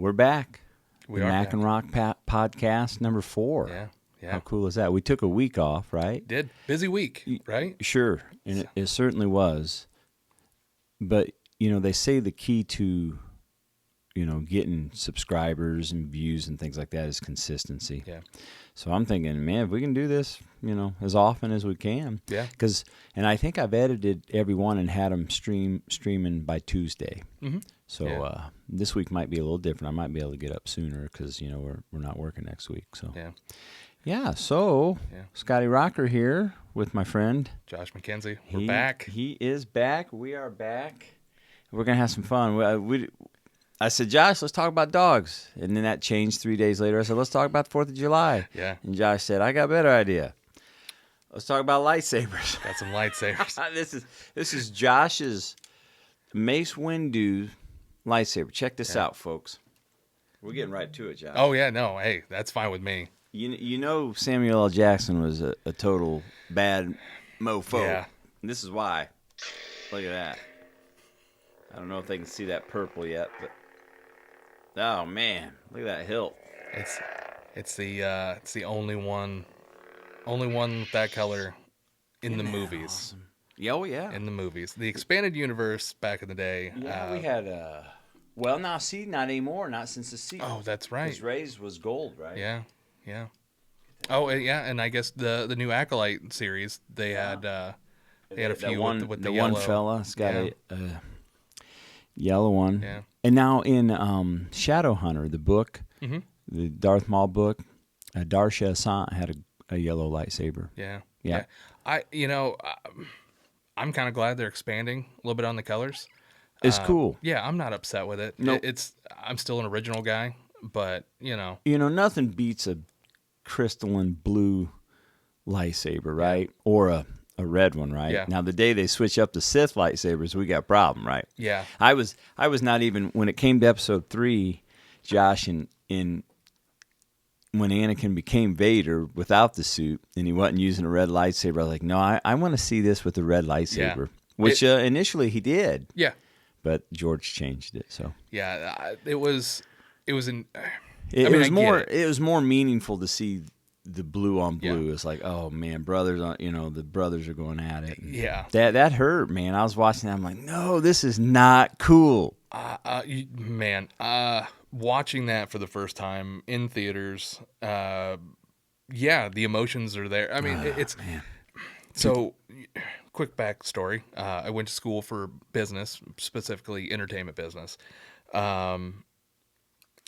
We're back. We the are Mac back. and Roc Podcast number 4. Yeah. How cool is that? We took a week off, right? Did. Busy week, right? Sure, and it certainly was. But, they say the key to, getting subscribers and views and things like that is consistency. Yeah. So I'm thinking, man, if we can do this, as often as we can. Yeah. And I think I've edited every one and had them streaming by Tuesday. Mm-hmm. So this week might be a little different. I might be able to get up sooner because, we're not working next week. So So Scotty Rocker here with my friend Josh McKenzie. We're back. He is back. We are back. We're gonna have some fun. I said, Josh, let's talk about dogs, and then that changed 3 days later. I said, let's talk about the 4th of July. Yeah. And Josh said, I got a better idea. Let's talk about lightsabers. Got some lightsabers. This is Josh's Mace Windu lightsaber. Check this out, folks. We're getting right to it, Josh. Oh yeah, no, hey, that's fine with me. Samuel L. Jackson was a total bad mofo. Yeah. And this is why. Look at that. I don't know if they can see that purple yet, but oh man, look at that hilt. It's the only one with that color in the movies. Awesome? Oh yeah. In the movies, the expanded universe back in the day. Yeah, we had well, now see, not anymore, not since the sequel. Oh, that's right. Because Rey's was gold, right? Yeah. Oh, yeah, and I guess the new Acolyte series they had a few with the yellow. One fella's got a yellow one. Yeah. And now in Shadowhunter, the book, the Darth Maul book, Darsha Assant had a yellow lightsaber. Yeah. I'm kind of glad they're expanding a little bit on the colors. It's cool. Yeah, I'm not upset with it. Nope. I'm still an original guy, but nothing beats a crystalline blue lightsaber, right? Or a red one, right? Yeah. Now the day they switch up the Sith lightsabers, we got a problem, right? Yeah. I was not even when it came to episode 3, Josh, and when Anakin became Vader without the suit and he wasn't using a red lightsaber, I was like, no, I want to see this with a red lightsaber. Which initially he did. Yeah. But George changed it, so. Yeah, it was more meaningful to see the blue on blue. It's like, oh man, brothers, the brothers are going at it. And that hurt, man. I was watching that. I'm like, no, this is not cool. Watching that for the first time in theaters, the emotions are there. I mean, man. So. Quick backstory. I went to school for business, specifically entertainment business.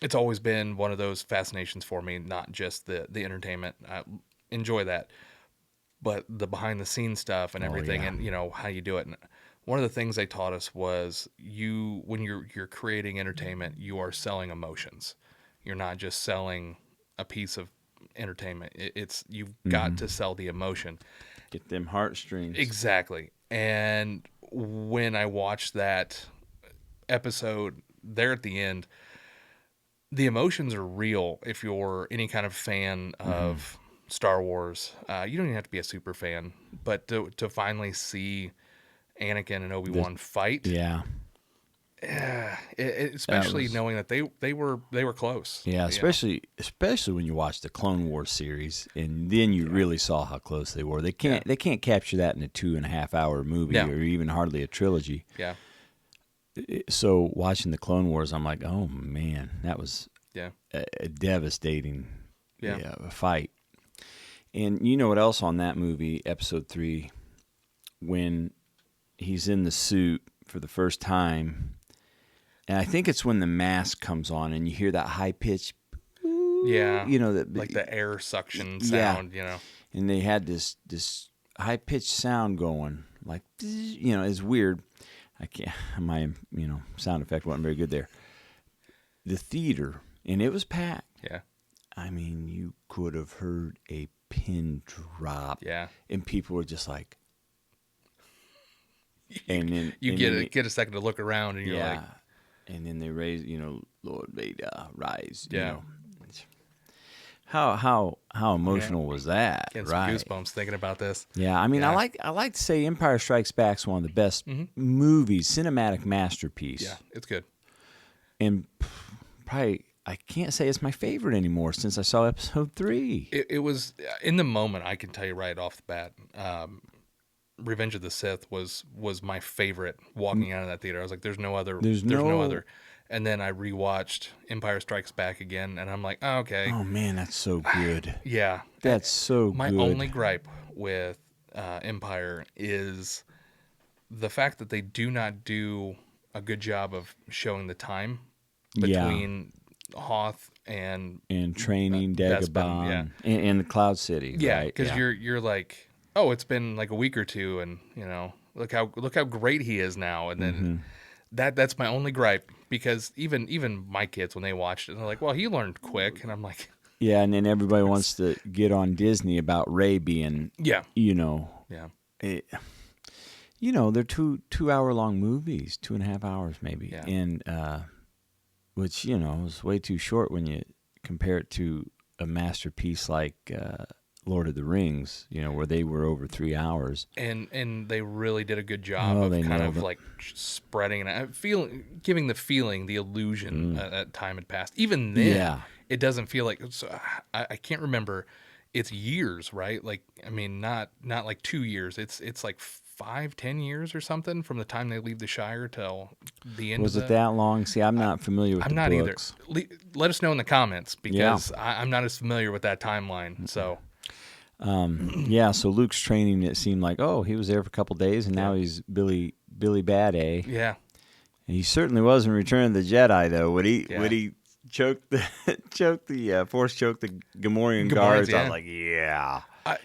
It's always been one of those fascinations for me, not just the entertainment. I enjoy that, but the behind the scenes stuff and everything, and how you do it. And one of the things they taught us was when you're creating entertainment, you are selling emotions. You're not just selling a piece of entertainment. You've got to sell the emotion. Get them heartstrings. Exactly. And when I watched that episode there at the end, the emotions are real. If you're any kind of fan of Star Wars, you don't even have to be a super fan, but to finally see Anakin and Obi-Wan fight. Yeah. Especially knowing that they were close. Yeah, especially when you watch the Clone Wars series, and then you really saw how close they were. They can't capture that in a 2.5 hour movie or even hardly a trilogy. Yeah. So watching the Clone Wars, I'm like, oh man, that was a devastating fight. And you know what else on that movie, Episode 3, when he's in the suit for the first time. And I think it's when the mask comes on and you hear that high pitch. Yeah. Like the air suction sound, And they had this high pitched sound going. Like, it's weird. My sound effect wasn't very good there. The theater, and it was packed. Yeah. I mean, you could have heard a pin drop. Yeah. And people were just like, and then you get a second to look around and you're like, and then they raise, Lord Vader, rise. Yeah. How emotional was that? Getting right? some goosebumps thinking about this. Yeah, I mean, I like to say Empire Strikes Back is one of the best movies, cinematic masterpiece. Yeah, it's good. And I can't say it's my favorite anymore since I saw episode 3. It was, in the moment, I can tell you right off the bat, Revenge of the Sith was my favorite walking out of that theater. I was like, there's no other. There's no other. And then I rewatched Empire Strikes Back again, and I'm like, oh, okay. Oh, man, that's so good. Yeah. That's so my good. My only gripe with Empire is the fact that they do not do a good job of showing the time between Hoth and training Dagobah and the Cloud City. Yeah, because you're like, oh, it's been like a week or two, and look how great he is now, and then that's my only gripe, because even my kids, when they watched it, they're like, well, he learned quick, and I'm like, yeah, and then everybody wants to get on Disney about Rey being they're 2-hour-long movies, 2.5 hours maybe, and which is way too short when you compare it to a masterpiece like Lord of the Rings, where they were over 3 hours. And they really did a good job of kind of like spreading and giving the feeling, the illusion that time had passed. Even then, it doesn't feel like. So I can't remember. It's years, right? Like, I mean, not like 2 years. It's like 5-10 years or something from the time they leave the Shire till the end. Was it that long? See, I'm not familiar with the books. I'm not either. Let us know in the comments, because I'm not as familiar with that timeline. So. So Luke's training, it seemed like, he was there for a couple days, and now he's Billy Bad A. Yeah. And he certainly was in Return of the Jedi, though. Would he choke the force choke the Gamorrean guards? Yeah. I was like,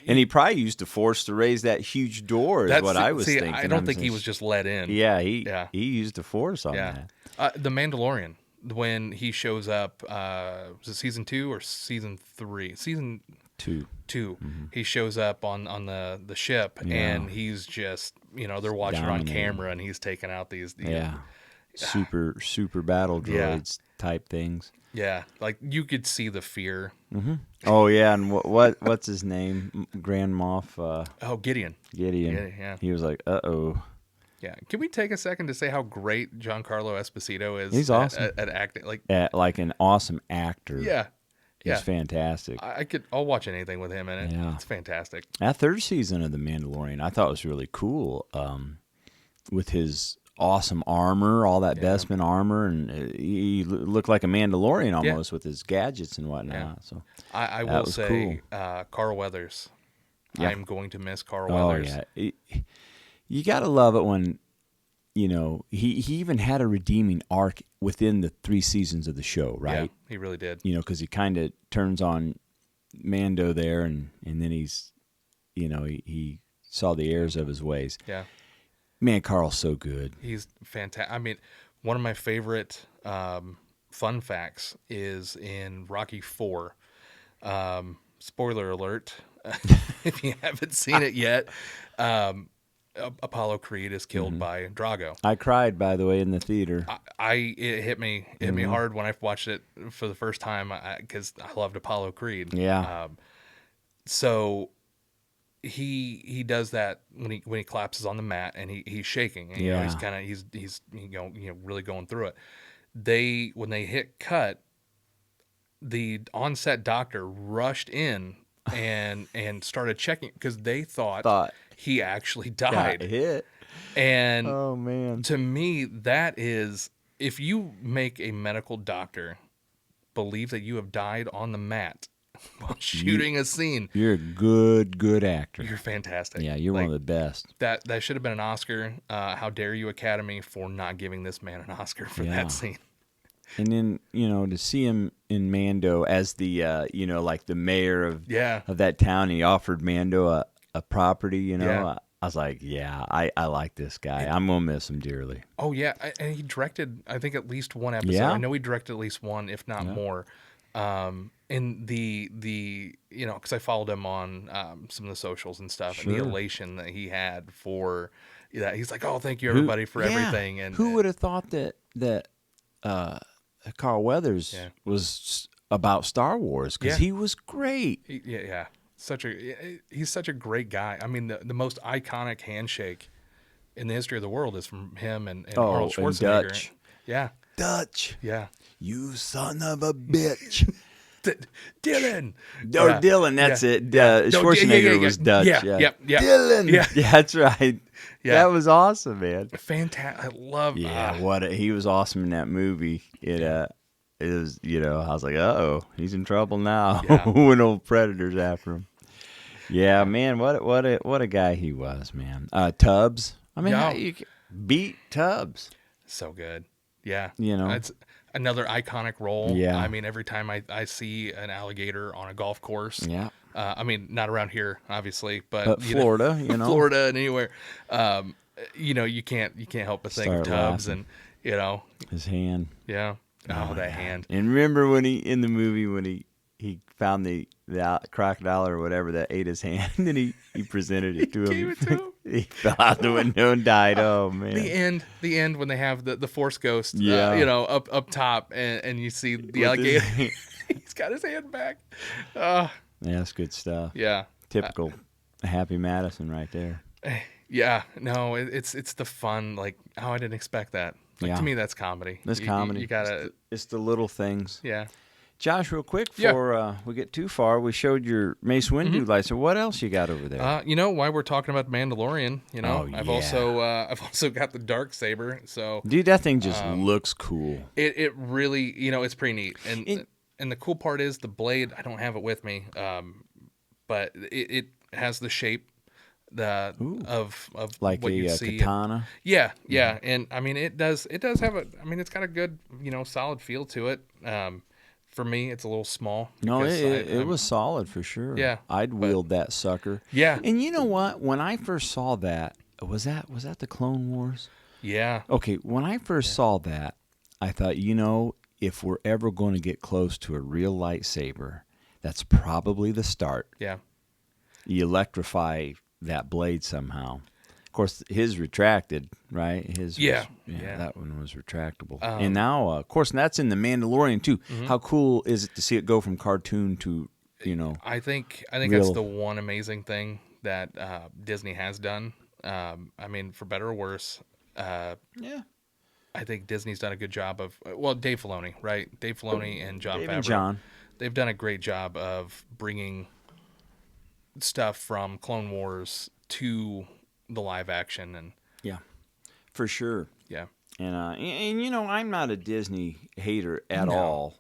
and he probably used the force to raise that huge door. Is what I was thinking. I don't think he was just let in. Yeah, he used the force on that. The Mandalorian, when he shows up, was it season 2 or season 3? Season 2. Mm-hmm. He shows up on the ship, and he's just, they're watching on camera, and he's taking out these super battle droids type things. Yeah, like you could see the fear. Mm-hmm. Oh yeah, and what's his name? Grand Moff. Gideon. Yeah. He was like, uh-oh. Yeah. Can we take a second to say how great Giancarlo Esposito is? He's awesome at acting, like an awesome actor. Yeah. He's fantastic. I'll watch anything with him in it. Yeah. It's fantastic. That third season of The Mandalorian, I thought was really cool. With his awesome armor, all that Bespin armor, and he looked like a Mandalorian almost with his gadgets and whatnot. Yeah. So I will say, cool. Carl Weathers. Yeah. I'm going to miss Carl Weathers. Oh yeah, you gotta love it when he even had a redeeming arc within the 3 seasons of the show, right? Yeah, he really did. Because he kind of turns on Mando there, and then he's, he saw the errors of his ways. Yeah. Man, Carl's so good. He's fantastic. I mean, one of my favorite fun facts is in Rocky IV. Spoiler alert, if you haven't seen it yet, Apollo Creed is killed by Drago. I cried, by the way, in the theater. It hit me hard when I watched it for the first time, because I loved Apollo Creed. Yeah. So he does that when he collapses on the mat, and he's shaking, and he's kind of he's really going through it. When they hit cut, the on-set doctor rushed in and started checking, because they thought he actually died. Got hit. And oh man, to me, that is, if you make a medical doctor believe that you have died on the mat while shooting a scene, you're a good actor. You're fantastic. Yeah, you're one of the best. That should have been an Oscar. How dare you, Academy, for not giving this man an Oscar for that scene. And then, to see him in Mando as the, like the mayor of that town, he offered Mando a property, I was like, I like this guy. I'm going to miss him dearly. Oh, yeah. And he directed, I think, at least one episode. Yeah. I know he directed at least one, if not more. And the because I followed him on some of the socials and stuff, and the elation that he had for that. He's like, oh, thank you, everybody, for everything. And who would have thought that Carl Weathers was about Star Wars, because he was great. He's such a great guy. I mean, the most iconic handshake in the history of the world is from him and Arnold Schwarzenegger. Dutch. Yeah. Dutch. Yeah. You son of a bitch. Dylan. Or Dylan, that's it. Schwarzenegger was Dutch. Yeah. Dylan. Yeah. That's right. Yeah. That was awesome, man. Fantastic. I love. Yeah, he was awesome in that movie. It was, I was like, he's in trouble now. Yeah. When old Predator's after him. Yeah, man, what a guy he was, man. Tubbs. I mean, how you beat Tubbs? So good. Yeah. It's another iconic role. Yeah. I mean, every time I see an alligator on a golf course. Yeah. I mean, not around here, obviously, but Florida, Florida and anywhere. You can't help but think of Tubbs laughing. and his hand. Yeah. Oh, that hand. And remember when in the movie when he found the crocodile or whatever that ate his hand, and he presented it to him. Gave it to him. He fell out the window and died. Oh man! The end when they have the Force Ghost, up top, and you see the alligator. He's got his hand back. Yeah, that's good stuff. Yeah, typical Happy Madison right there. Yeah, no, it's the fun. Like, I didn't expect that. To me, that's comedy. That's comedy. You gotta. It's the little things. Yeah. Josh, real quick before we get too far, we showed your Mace Windu lightsaber. What else you got over there? While we're talking about Mandalorian, I've also got the dark saber. So, dude, that thing just looks cool. It really, it's pretty neat. And the cool part is the blade. I don't have it with me, but it has the shape of like what you see. Katana. Yeah. And I mean, it does have it's got a good, solid feel to it. For me, it's a little small. No, it was solid for sure. Yeah, I'd wield that sucker. Yeah, and you know what? When I first saw that, was that the Clone Wars? Yeah. Okay, when I first saw that, I thought, if we're ever going to get close to a real lightsaber, that's probably the start. Yeah. You electrify that blade somehow. Of course, his retracted, right? That one was retractable. And now, of course, that's in the Mandalorian too. Mm-hmm. How cool is it to see it go from cartoon to, I think that's the one amazing thing that Disney has done. I mean, for better or worse. I think Disney's done a good job of, Dave Filoni, right? Dave Filoni and Jon Favreau. They've done a great job of bringing stuff from Clone Wars to the live action. And for sure. Yeah. And I'm not a Disney hater at all.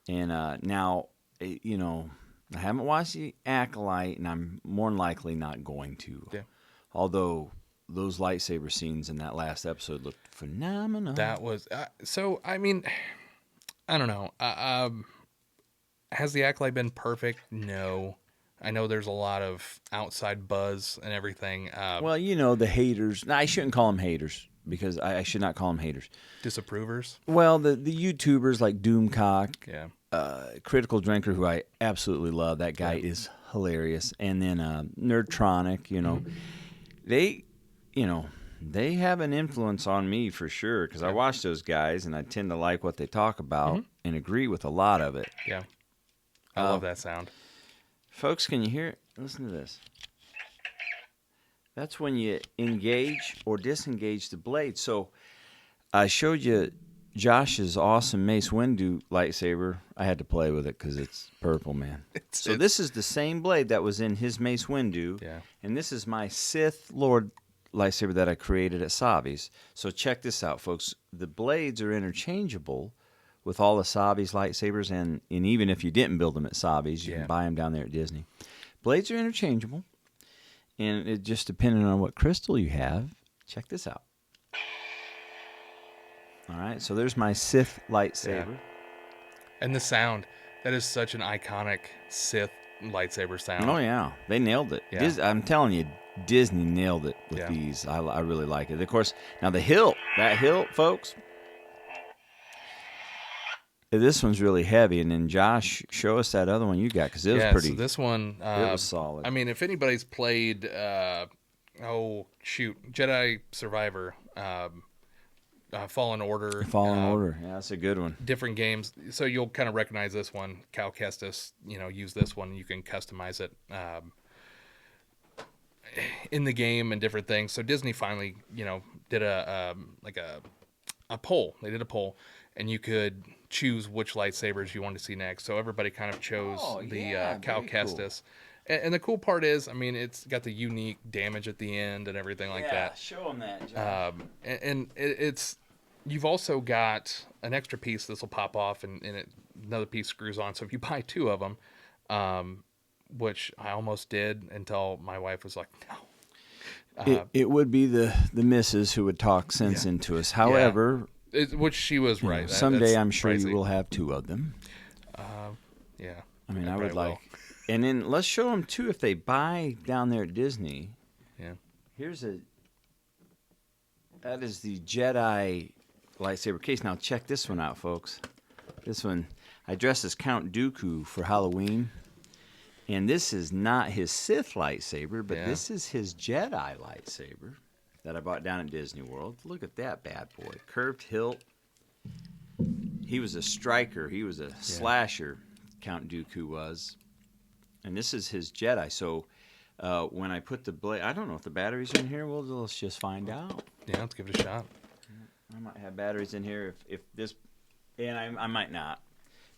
And now, I haven't watched The Acolyte, and I'm more than likely not going to. Yeah. Although those lightsaber scenes in that last episode looked phenomenal. That was so. I mean, I don't know. Has The Acolyte been perfect? No. I know there's a lot of outside buzz and everything. The haters. No, I shouldn't call them haters because I should not call them haters. Disapprovers? Well, the YouTubers like Doomcock, Critical Drinker, who I absolutely love. That guy is hilarious. And then Nerdtronic, they have an influence on me for sure because I watch those guys and I tend to like what they talk about and agree with a lot of it. Yeah. I love that sound. Folks, can you hear it? Listen to this. That's when you engage or disengage the blade. So I showed you Josh's awesome Mace Windu lightsaber. I had to play with it because it's purple, man. This is the same blade that was in his Mace Windu. Yeah. And this is my Sith Lord lightsaber that I created at Savi's. So check this out, folks. The blades are interchangeable with all the Savi's lightsabers, and even if you didn't build them at Savi's, you can buy them down there at Disney. Blades are interchangeable, and it just depending on what crystal you have. Check this out. All right, so there's my Sith lightsaber. Yeah. And the sound, that is such an iconic Sith lightsaber sound. Oh, yeah. They nailed it. Yeah. I'm telling you, Disney nailed it with these. I really like it. Of course, now that hilt, folks, this one's really heavy. And then, Josh, show us that other one you got because it was pretty. So this one, it was solid. I mean, if anybody's played, Jedi Survivor, Fallen Order. Yeah, that's a good one. Different games. So you'll kind of recognize this one. Cal Kestis, use this one. You can customize it in the game and different things. So Disney finally, did a poll. They did a poll, and you could choose which lightsabers you wanted to see next. So everybody kind of chose the Cal Kestis. Cool. And the cool part is, I mean, it's got the unique damage at the end and everything like that. Yeah, show them that, Josh. And it's you've also got an extra piece this will pop off, and another piece screws on. So if you buy 2 of them, which I almost did until my wife was like, no. It would be the missus who would talk sense into us. However, which she was right. Someday I'm sure you will have 2 of them. Yeah. I mean, I would like. And then let's show them too if they buy down there at Disney. Yeah. That is the Jedi lightsaber case. Now check this one out, folks. This one, I dressed as Count Dooku for Halloween. And this is not his Sith lightsaber, but this is his Jedi lightsaber that I bought down at Disney World. Look at that bad boy. Curved hilt. He was a striker. He was a slasher, Count Dooku was. And this is his Jedi. So when I put the blade, I don't know if the batteries are in here. Well, let's just find out. Yeah, let's give it a shot. I might have batteries in here if this, and I might not.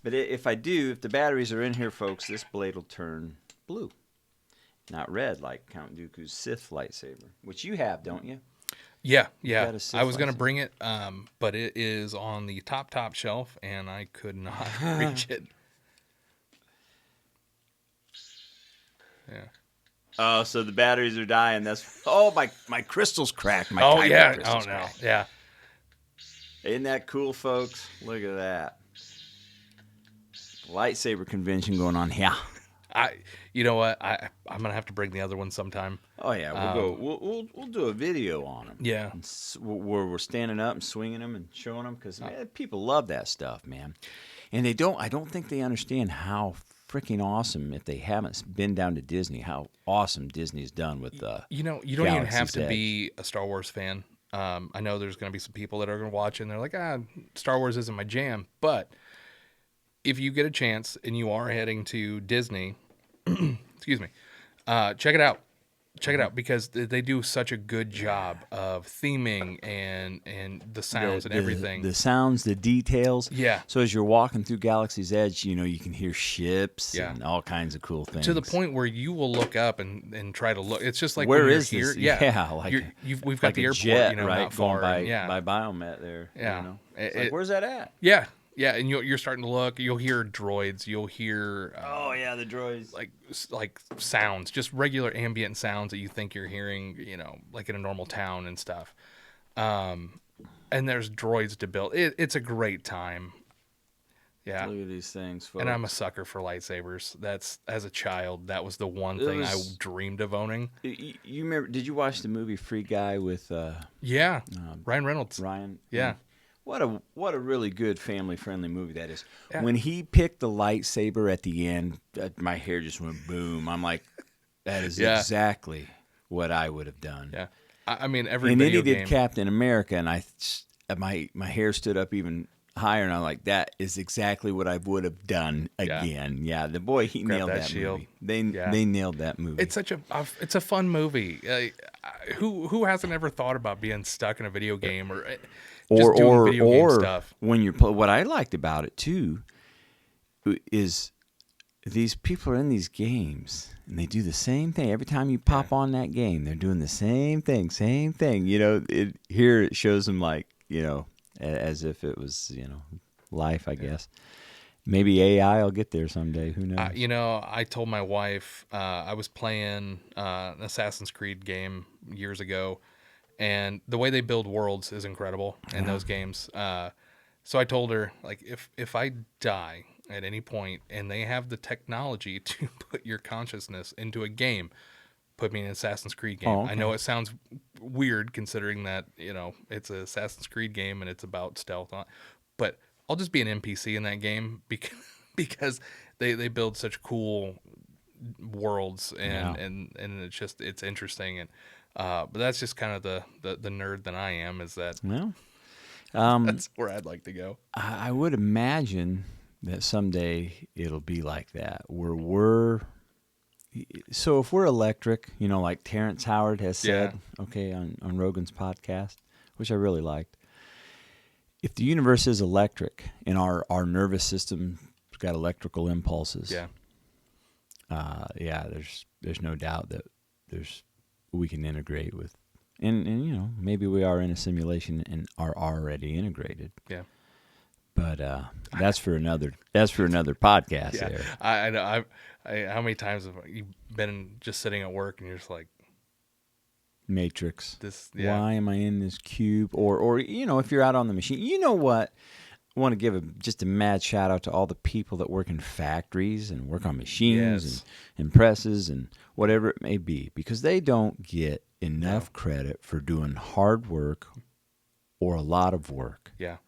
But if I do, if the batteries are in here, folks, this blade will turn blue, not red like Count Dooku's Sith lightsaber, which you have, don't you? Yeah. I was going to bring it, but it is on the top shelf, and I could not reach it. Yeah. Oh, so the batteries are dying. My crystal's cracked. My crystal's cracked. Yeah. Isn't that cool, folks? Look at that. Lightsaber convention going on here. You know what? I'm gonna have to bring the other one sometime. Oh yeah, we'll do a video on them. Yeah, where we're standing up and swinging them and showing them because people love that stuff, man. And I don't think they understand how freaking awesome, if they haven't been down to Disney, how awesome Disney's done with you don't even have to be a Star Wars fan. I know there's going to be some people that are going to watch it and they're like, Star Wars isn't my jam. But if you get a chance and you are heading to Disney, excuse me, check it out. Check it out because they do such a good job of theming and the sounds and everything. The sounds, the details. Yeah. So as you're walking through Galaxy's Edge, you can hear ships and all kinds of cool things. To the point where you will look up and try to look. It's just like where when is you're this? here. Yeah, we've got like the airport, jet, right, not far by Biomet there. Yeah. It's like, where's that at? Yeah. Yeah, and you're starting to look. You'll hear droids. You'll hear the droids, like sounds, just regular ambient sounds that you think you're hearing, like in a normal town and stuff. And there's droids to build. It's a great time. Yeah, look at these things, folks. And I'm a sucker for lightsabers. That's as a child, that was the one thing I dreamed of owning. You remember? Did you watch the movie Free Guy with? Ryan Reynolds. Ryan. Yeah. What a really good family-friendly movie that is. Yeah. When he picked the lightsaber at the end, my hair just went boom. I'm like, that is exactly what I would have done. Yeah, I mean, every and video then he did Captain America, and my hair stood up even higher, and I'm like, that is exactly what I would have done again. Yeah, the boy, he nailed that shield. Movie. They nailed that movie. It's it's a fun movie. Who hasn't ever thought about being stuck in a video game or doing video game stuff. When you're what I liked about it too is these people are in these games and they do the same thing every time you pop on that game. They're doing the same thing. Here it shows them like as if it was life. I guess maybe AI will get there someday. Who knows? I told my wife I was playing an Assassin's Creed game years ago. And the way they build worlds is incredible in those games. So I told her, like, if I die at any point and they have the technology to put your consciousness into a game, put me in an Assassin's Creed game. I know it sounds weird considering that, it's an Assassin's Creed game and it's about stealth. But I'll just be an NPC in that game because they build such cool worlds and it's interesting. And but that's just kind of the nerd that I am. Is that that's where I'd like to go. I would imagine that someday it'll be like that, where so if we're electric, like Terrence Howard has said, on Rogan's podcast, which I really liked. if the universe is electric and our nervous system's got electrical impulses, there's no doubt that we can integrate with, and maybe we are in a simulation and are already integrated. Yeah. But that's for another podcast. Yeah. There. I know. How many times have you been just sitting at work and you're just like, Matrix. Why am I in this cube? Or if you're out on the machine, you know what? I want to give just a mad shout out to all the people that work in factories and work on machines and presses and whatever it may be, because they don't get enough credit for doing hard work or a lot of work. Yeah.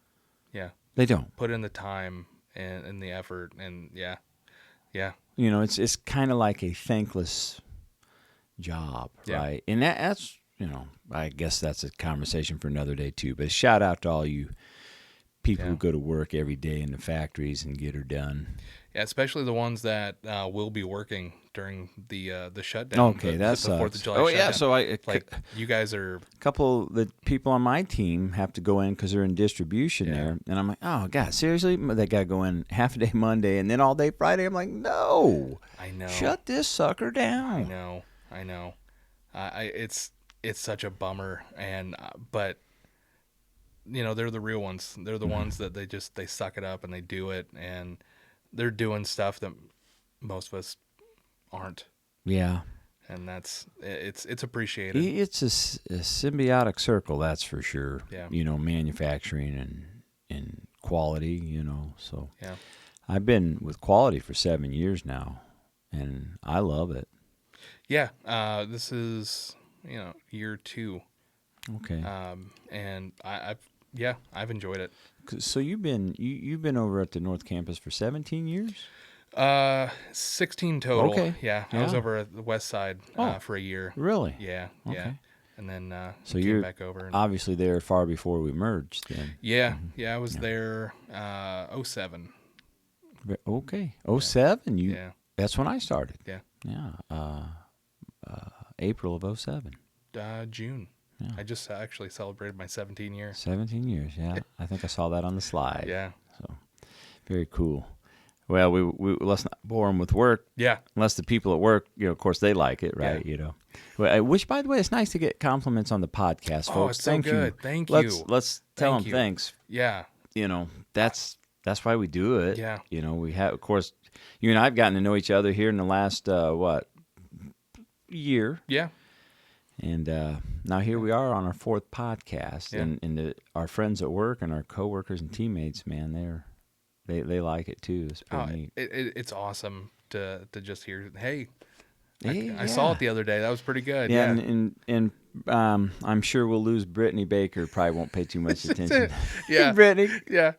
Yeah. They don't put in the time and the effort, and yeah. It's kind of like a thankless job, right? And that's I guess that's a conversation for another day too. But shout out to all you people who go to work every day in the factories and get her done. Yeah, especially the ones that will be working during the shutdown. Okay, that's the 4th of July. shutdown. So you guys are a couple of the people on my team have to go in because they're in distribution there, and I'm like, oh God, seriously, they got to go in half a day Monday and then all day Friday. I'm like, no, I know, shut this sucker down. I know, it's such a bummer, and but they're the real ones. They're the ones that they suck it up and they do it, and they're doing stuff that most of us aren't. Yeah. And it's appreciated. It's a symbiotic circle, that's for sure. Yeah. Manufacturing and quality, so. Yeah. I've been with quality for 7 years now, and I love it. Yeah. This is, year 2. Okay. And I've enjoyed it. So you've been over at the North Campus for 17 years? 16 total. Okay. Yeah. I was over at the West Side for a year. Really? Yeah. Okay. Yeah. And then so came you're back over. Obviously there far before we merged then. Yeah. Mm-hmm. Yeah. I was there 07. Okay. 07. Yeah. That's when I started. Yeah. Yeah. April of 07. June. Yeah. I just actually celebrated my 17 year. 17 years, yeah. I think I saw that on the slide. Yeah. So, very cool. Well, we let's not bore them with work. Yeah. Unless the people at work, of course, they like it, right? Yeah. Well, which, by the way, it's nice to get compliments on the podcast, folks. Oh, it's Thank so good. you. Thank you. Let's tell them thanks. Yeah. That's why we do it. Yeah. We have, of course, you and I have gotten to know each other here in the last year. Yeah. And now here we are on our 4th podcast, Yeah. and our friends at work and our coworkers and teammates, man, they like it too. It's pretty neat. It's awesome to just hear. Hey, Hey, I saw it the other day. That was pretty good. Yeah, Yeah. And I'm sure we'll lose Brittany Baker. Probably won't pay too much attention. Yeah. Brittany. Yeah.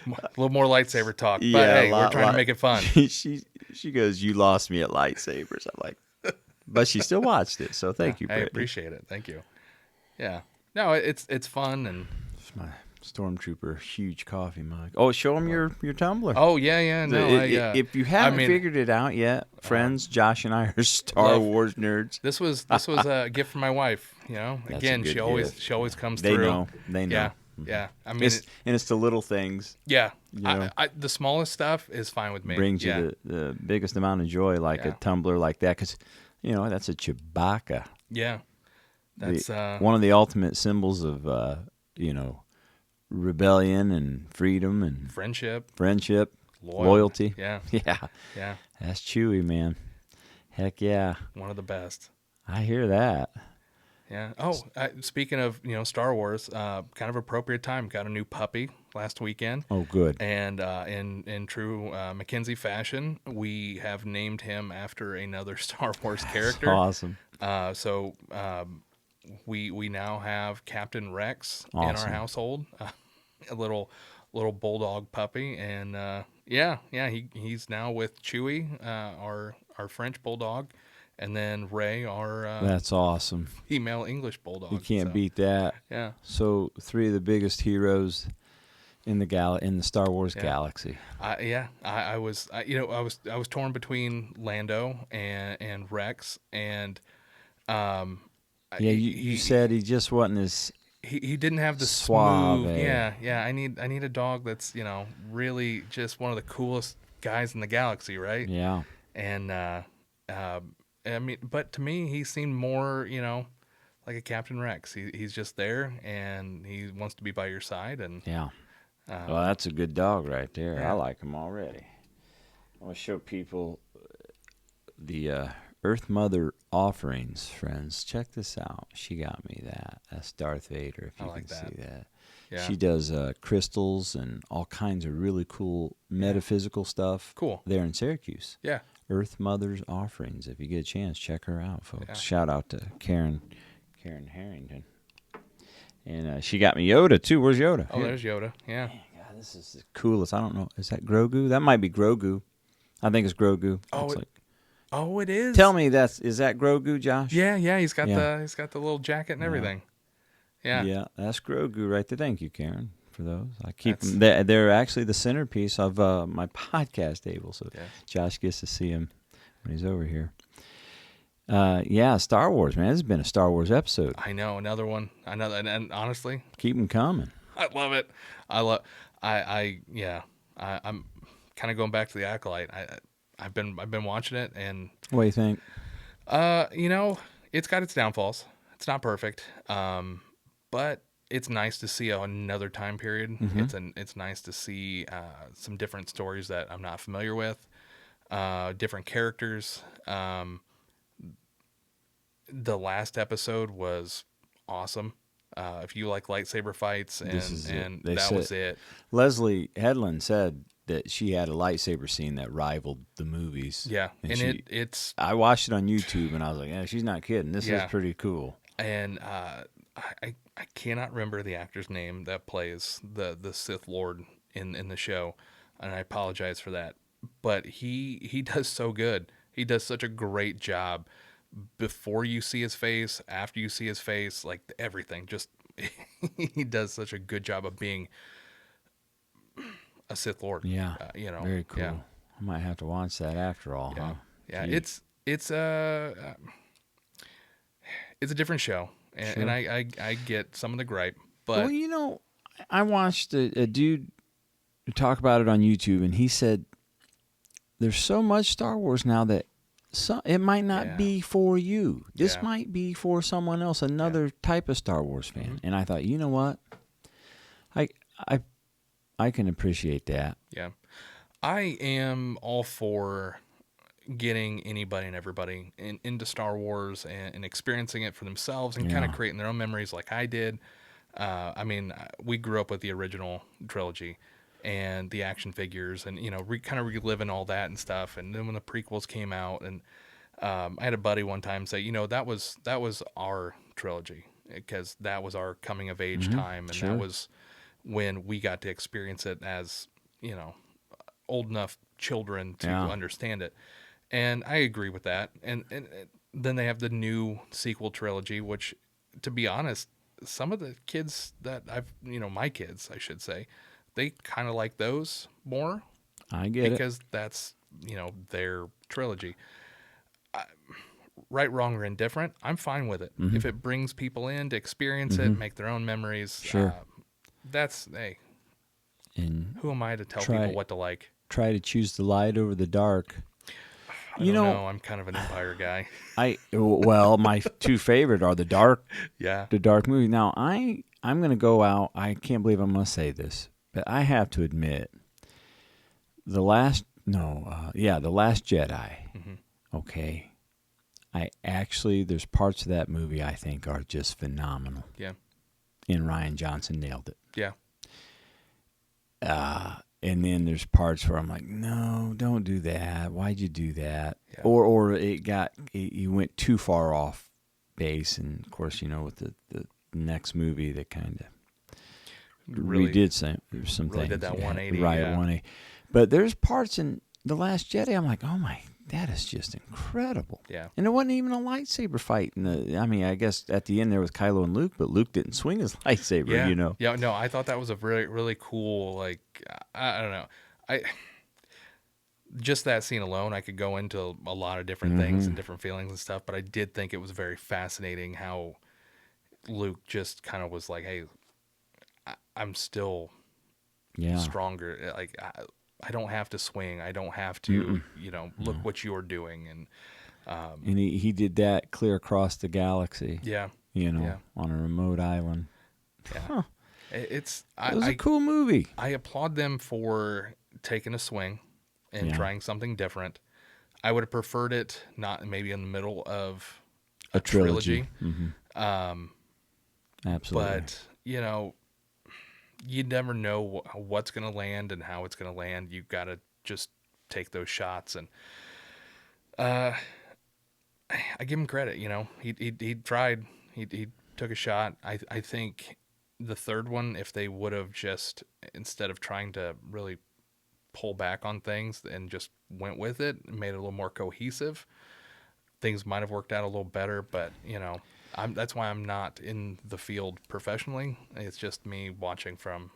A little more lightsaber talk, but Yeah, hey, we're trying to make it fun. She goes, "You lost me at lightsabers." I'm like, but she still watched it, so thank you, I Brittany. appreciate it. Thank you. Yeah. No, it's fun, and It's my Stormtrooper huge coffee mug. Oh, show them your tumbler. oh yeah. No, if you haven't figured it out yet, friends, Josh and I are Star Wars nerds. This was a gift from my wife. Again, she always comes through. They know. Yeah. Yeah. I mean, it's the little things. Yeah. The smallest stuff is fine with me. Brings you the biggest amount of joy, like a tumbler like that, because that's a Chewbacca. Yeah. That's one of the ultimate symbols of rebellion and freedom and friendship, loyalty. Yeah. Yeah. That's Chewie, man. Heck yeah. One of the best. I hear that. Yeah. Oh, speaking of Star Wars, kind of appropriate time. Got a new puppy last weekend. Oh, good. And in true Mackenzie fashion, we have named him after another Star Wars character. That's awesome. So we now have Captain Rex in Awesome. our household, a little bulldog puppy, and he's now with Chewie, our French bulldog. And then Ray, our That's awesome. female English bulldog. You can't beat that. Yeah. So 3 of the biggest heroes in the Star Wars galaxy. I was torn between Lando and Rex, and you said he just wasn't as he didn't have the suave. Smooth. Yeah. I need a dog that's, really just one of the coolest guys in the galaxy, right? Yeah. And I mean, but to me, he seemed more, like a Captain Rex. He's just there, and he wants to be by your side. And yeah. Well, that's a good dog right there. Yeah. I like him already. I want to show people the Earth Mother offerings, friends. Check this out. She got me that. That's Darth Vader, if you can see that. Yeah. She does crystals and all kinds of really cool metaphysical stuff. Cool. There in Syracuse. Yeah. Earth Mother's offerings. If you get a chance, check her out, folks. Yeah. Shout out to Karen Harrington. And she got me Yoda, too. Where's Yoda? Oh, there's Yoda. Yeah. Man, God, this is the coolest. I don't know. Is that Grogu? That might be Grogu. I think it's Grogu. Oh, it is. Tell me, is that Grogu, Josh? Yeah. He's got the little jacket and everything. Yeah. Yeah, that's Grogu right there. Thank you, Karen, for those. I keep them. They're actually the centerpiece of my podcast table, so Josh gets to see him when he's over here. Star Wars, man. This has been a Star Wars episode. I know, another one. And honestly, keep them coming. I love it. I'm kind of going back to the Acolyte. I've been watching it, and what do you think? It's got its downfalls. It's not perfect, but it's nice to see another time period. Mm-hmm. It's nice to see some different stories that I'm not familiar with, different characters. The last episode was awesome. If you like lightsaber fights, and that was it. Leslie Headland said that she had a lightsaber scene that rivaled the movies. Yeah, and it's. I watched it on YouTube, and I was like, "Yeah, she's not kidding. This is pretty cool." And I cannot remember the actor's name that plays the Sith Lord in the show, and I apologize for that. But he does so good. He does such a great job. Before you see his face, after you see his face, like everything, just he does such a good job of being a Sith Lord. Yeah, very cool. Yeah. I might have to watch that after all. Yeah, huh? Yeah. It's a different show, and I get some of the gripe, but I watched a dude talk about it on YouTube, and he said there's so much Star Wars now that. It might not be for you. This might be for someone else, another type of Star Wars fan. Mm-hmm. And I thought, you know what? I can appreciate that. Yeah. I am all for getting anybody and everybody into Star Wars and experiencing it for themselves and kind of creating their own memories like I did. We grew up with the original trilogy and the action figures and, kind of reliving all that and stuff. And then when the prequels came out and I had a buddy one time say, that was our trilogy because that was our coming of age time. And that was when we got to experience it as, old enough children to understand it. And I agree with that. And then they have the new sequel trilogy, which, to be honest, some of the kids that my kids, I should say, they kind of like those more. I get it. Because that's, their trilogy. Right, wrong, or indifferent, I'm fine with it. Mm-hmm. If it brings people in to experience it, make their own memories, and who am I to tell people what to like? Try to choose the light over the dark. I don't know. I'm kind of an Empire guy. My two favorite are the dark movie. Now, I'm going to go out. I can't believe I'm going to say this, but I have to admit, The Last Jedi. Mm-hmm. Okay. There's parts of that movie I think are just phenomenal. Yeah. And Rian Johnson nailed it. Yeah. And then there's parts where I'm like, no, don't do that. Why'd you do that? Yeah. Or you went too far off base. And of course, with the next movie that kind of redid some things. Really did that 180. Right, 180. But there's parts in The Last Jedi, I'm like, oh my, that is just incredible. Yeah. And it wasn't even a lightsaber fight. I guess at the end there was Kylo and Luke, but Luke didn't swing his lightsaber, Yeah, no, I thought that was a really, really cool, I don't know. Just that scene alone, I could go into a lot of different things and different feelings and stuff, but I did think it was very fascinating how Luke just kind of was like, hey, I'm still stronger. Like, I don't have to swing. I don't have to, look what you're doing. And he did that clear across the galaxy. Yeah. On a remote island. Yeah. Huh. It was a cool movie. I applaud them for taking a swing and trying something different. I would have preferred it not maybe in the middle of a trilogy. Mm-hmm. Absolutely. But, you never know what's going to land and how it's going to land. You got to just take those shots. And I give him credit. He tried. He took a shot. I think the third one, if they would have just, instead of trying to really pull back on things and just went with it, made it a little more cohesive, things might have worked out a little better. But, that's why I'm not in the field professionally. It's just me watching from.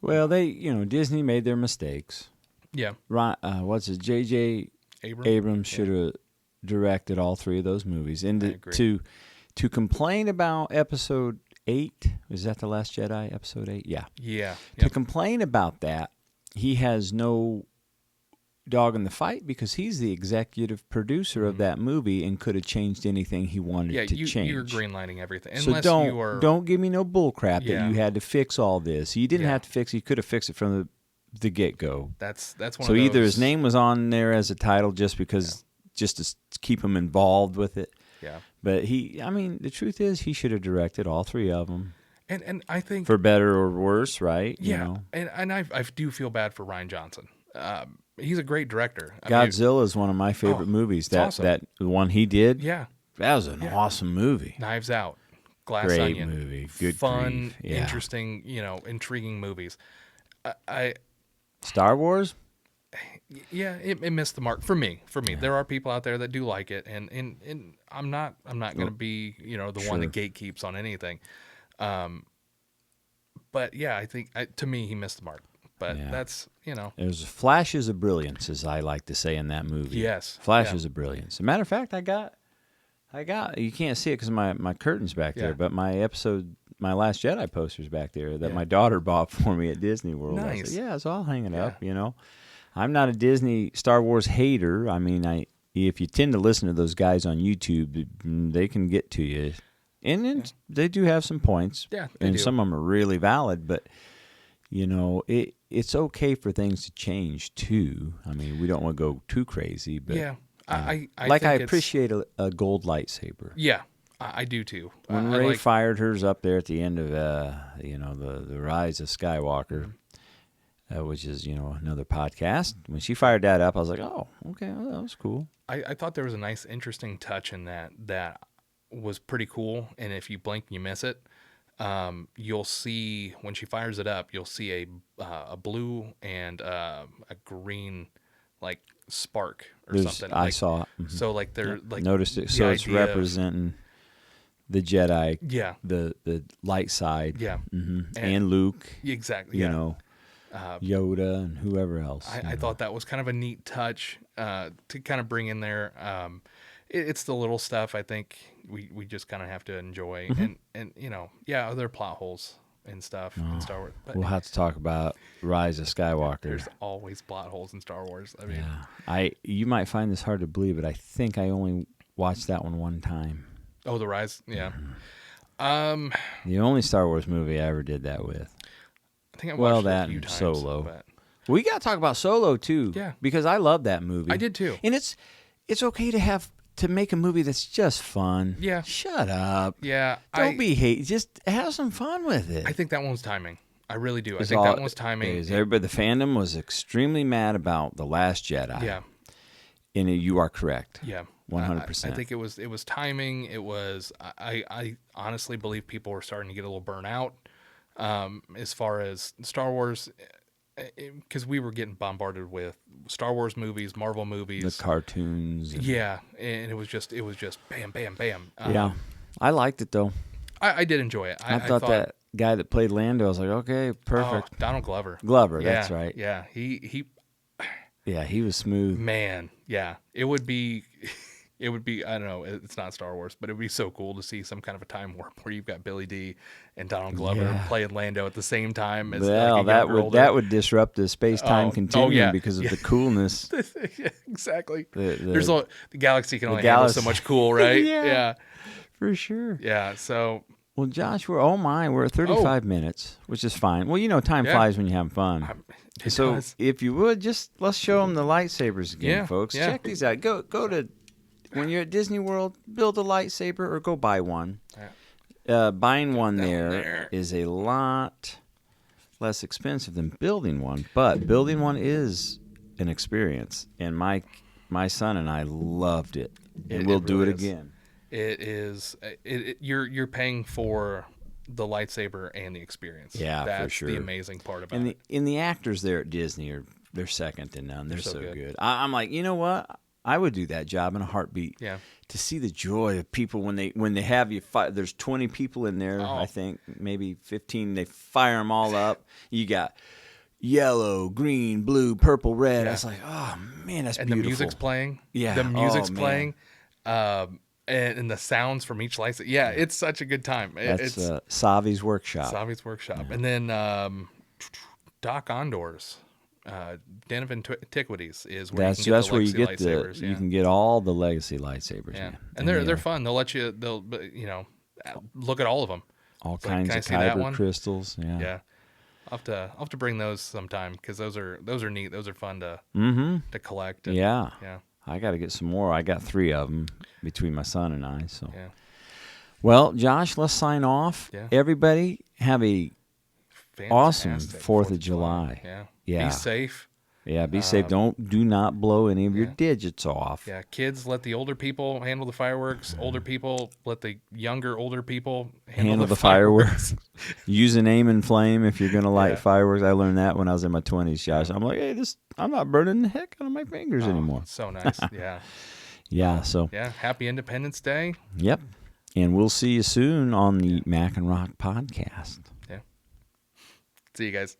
Well, Disney made their mistakes. Yeah. J.J. Abrams should have directed all three of those movies. And to complain about Episode 8, is that The Last Jedi, Episode 8? Yeah. Yeah. To complain about that, he has no dog in the fight because he's the executive producer of that movie and could have changed anything he wanted to change. You're greenlighting everything. So don't give me no bull crap that you had to fix all this. You didn't have to fix it. You could have fixed it from the get-go. That's one of those. So either his name was on there as a title just to keep him involved with it. Yeah. But the truth is he should have directed all three of them. And I think for better or worse, right? Yeah. And I do feel bad for Rian Johnson. He's a great director. Godzilla is one of my favorite movies. That one he did. Yeah. That was an awesome movie. Knives Out, Glass Great Onion. Movie. Good fun, grief. Yeah. Interesting, intriguing movies. Star Wars? Yeah, it missed the mark for me. There are people out there that do like it, and I'm not going to be the one that gatekeeps on anything. But yeah, I think to me he missed the mark. But that's there's flashes of brilliance, as I like to say in that movie. Yes, flashes of brilliance. As a matter of fact, I got. You can't see it because my curtain's back there, but my Last Jedi poster's back there that my daughter bought for me at Disney World. Nice. I said, yeah, so I'll hang it up. I'm not a Disney Star Wars hater. I mean, if you tend to listen to those guys on YouTube, they can get to you, and they do have some points. Yeah, and some of them are really valid. But it's okay for things to change too. I mean, we don't want to go too crazy, but I appreciate a gold lightsaber. Yeah, I do too. When Rey fired hers up there at the end of the Rise of Skywalker. Which is, another podcast. When she fired that up, I was like, oh, okay, well, that was cool. I thought there was a nice, interesting touch in that was pretty cool. And if you blink and you miss it, you'll see, when she fires it up, you'll see a blue and a green, like, spark or something. I saw it. Mm-hmm. So, like, they're, like... Noticed it. So it's representing the Jedi. Yeah. The light side. Yeah. Mm-hmm. And Luke. Exactly, Yoda and whoever else. I thought that was kind of a neat touch to kind of bring in there. It's the little stuff I think we just kind of have to enjoy. Mm-hmm. And other plot holes and stuff in Star Wars. But we'll have to talk about Rise of Skywalker. There's always plot holes in Star Wars. I mean, you might find this hard to believe, but I think I only watched that one time. Oh, The Rise? Yeah. The only Star Wars movie I ever did that with. I think I watched it that a few times, Solo. But... We got to talk about Solo too. Yeah. Because I love that movie. I did too. And it's okay to make a movie that's just fun. Yeah. Shut up. Yeah. Don't be hate. Just have some fun with it. I think that one was timing. I really do. I think that one was timing. Everybody, the fandom was extremely mad about The Last Jedi. Yeah. And you are correct. Yeah. 100%. I think it was timing. It was. I honestly believe people were starting to get a little burnt out. As far as Star Wars, because we were getting bombarded with Star Wars movies, Marvel movies, the cartoons. And it was just bam, bam, bam. Yeah, I liked it though. I did enjoy it. I thought that guy that played Lando, I was like, okay, perfect. Oh, Donald Glover. That's right. Yeah, he. Yeah, he was smooth. Man, yeah, it would be. It would be, I don't know, it's not Star Wars, but it would be so cool to see some kind of a time warp where you've got Billy D and Donald Glover playing Lando at the same time as that would disrupt the space-time continuum because of the coolness. Yeah, exactly. The galaxy can only handle so much cool, right? Yeah, for sure. Yeah, so... Well, Josh, we're at 35 minutes, which is fine. Well, time flies when you're having fun. So if you would, let's show them the lightsabers again, folks. Yeah. Check these out. Go to... When you're at Disney World, build a lightsaber or go buy one. Buying one there is a lot less expensive than building one, but building one is an experience. And my son and I loved it, and we'll do it again. It is. You're paying for the lightsaber and the experience. Yeah, that's for sure. The amazing part about it. And the actors there at Disney they're second to none. They're so good. I'm like, you know what? I would do that job in a heartbeat. Yeah. To see the joy of people when they have you fight. There's 20 people in there, I think, maybe 15. They fire them all up. You got yellow, green, blue, purple, red. I was like, oh man, that's beautiful. And the music's playing. Yeah. The music's playing. And the sounds from each lightsaber. Yeah, it's such a good time. That's Savi's Workshop. Yeah. And then Doc Ondor's Den of Antiquities is where you can get the legacy lightsabers. You can get all the legacy lightsabers. Yeah, man. and they're fun. They'll let you. They'll look at all of them. All kinds of kyber crystals. Yeah. Yeah. I'll have to bring those sometime because those are neat. Those are fun to collect. And, yeah. I got to get some more. I got 3 of them between my son and I. So. Yeah. Well, Josh, let's sign off. Yeah. Everybody have a awesome 4th of July. Yeah. Be safe. Yeah, be safe. Do not blow any of your digits off. Yeah, kids, let the older people handle the fireworks. Older people, let the older people handle the fireworks. Use an aim and flame if you're going to light fireworks. I learned that when I was in my 20s, Josh. I'm like, hey, I'm not burning the heck out of my fingers anymore. So nice, yeah. Yeah, so. Yeah, happy Independence Day. Yep. And we'll see you soon on the Mac Roc Podcast. Yeah. See you guys.